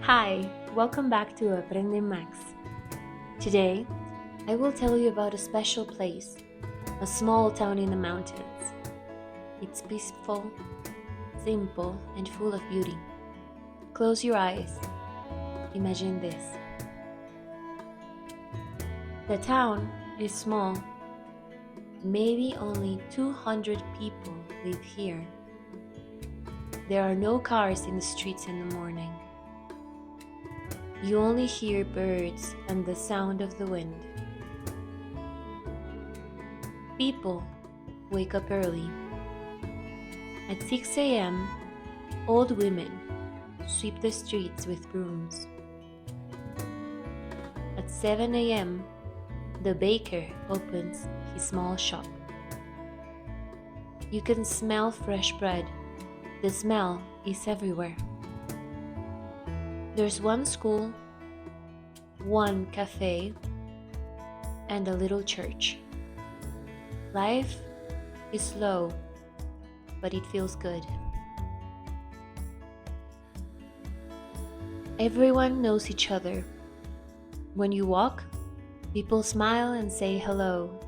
Hi, welcome back to Aprende-Max. Today, I will tell you about a special place, a small town in the mountains. It's peaceful, simple, and full of beauty. Close your eyes. Imagine this. The town is small. Maybe only 200 people live here. There are no cars in the streets in the morning. You only hear birds and the sound of the wind. People wake up early. At 6 a.m., old women sweep the streets with brooms. At 7 a.m., the baker opens his small shop. You can smell fresh bread. The smell is everywhere. There's one school, one cafe, and a little church. Life is slow, but it feels good. Everyone knows each other. When you walk, people smile and say hello.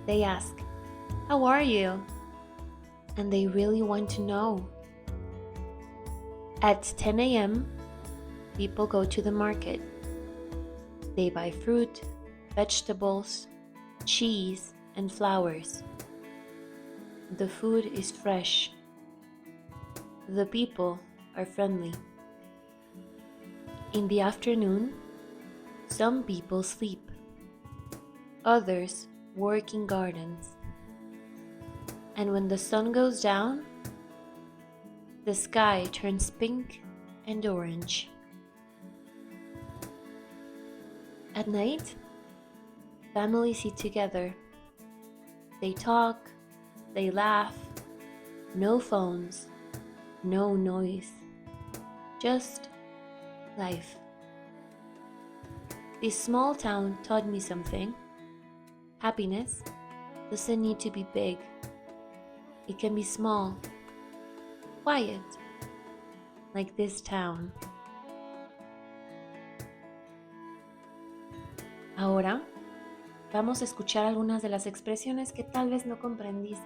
They ask, "How are you?" And they really want to know. At 10 a.m., people go to the market. They buy fruit, vegetables, cheese, and flowers. The food is fresh. The people are friendly. In the afternoon, some people sleep. Others work in gardens. And when the sun goes down, the sky turns pink and orange. At night, families eat together. They talk, they laugh, no phones, no noise, just life. This small town taught me something. Happiness doesn't need to be big. It can be small, quiet, like this town. Ahora vamos a escuchar algunas de las expresiones que tal vez no comprendiste.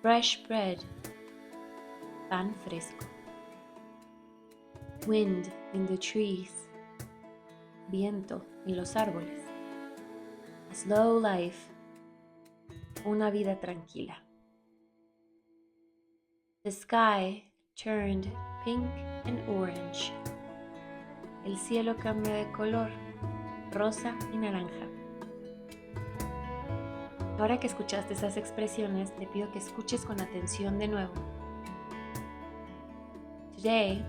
Fresh bread, pan fresco. Wind in the trees, viento en los árboles. A slow life, una vida tranquila. The sky turned pink and orange. El cielo cambió de color, rosa y naranja. Ahora que escuchaste esas expresiones, te pido que escuches con atención de nuevo. Today,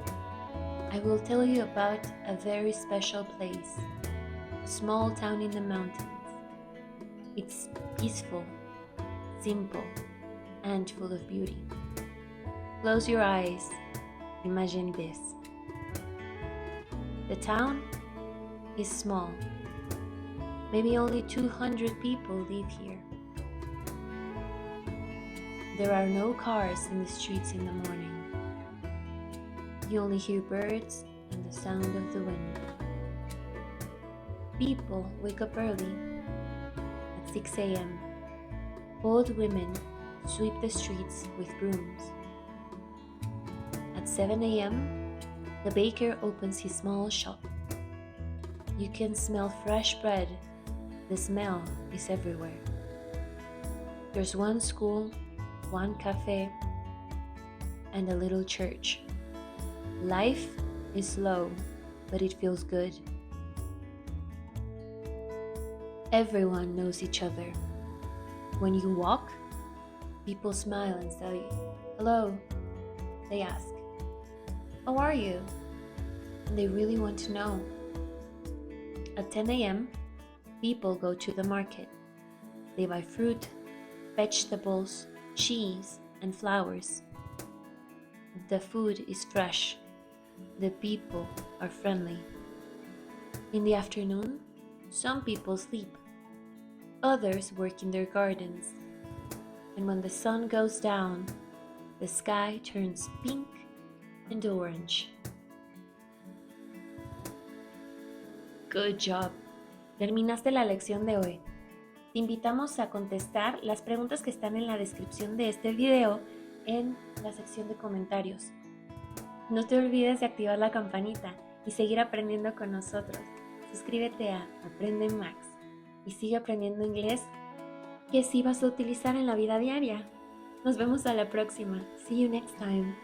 I will tell you about a very special place, a small town in the mountains. It's peaceful, simple, and full of beauty. Close your eyes. Imagine this. The town is small. Maybe only 200 people live here. There are no cars in the streets in the morning. You only hear birds and the sound of the wind. People wake up early. At 6 a.m., old women sweep the streets with brooms. At 7 a.m., the baker opens his small shop. You can smell fresh bread. The smell is everywhere. There's one school, one cafe, and a little church. Life is slow, but it feels good. Everyone knows each other. When you walk, people smile and say, "Hello." They ask, "How are you?" And they really want to know. At 10 a.m., people go to the market. They buy fruit, vegetables, cheese, and flowers. The food is fresh. The people are friendly. In the afternoon, some people sleep. Others work in their gardens. And when the sun goes down, the sky turns pink and orange. Good job. Terminaste la lección de hoy. Te invitamos a contestar las preguntas que están en la descripción de este video en la sección de comentarios. No te olvides de activar la campanita y seguir aprendiendo con nosotros. Suscríbete a Aprende-Max y sigue aprendiendo inglés que sí vas a utilizar en la vida diaria. Nos vemos a la próxima. See you next time.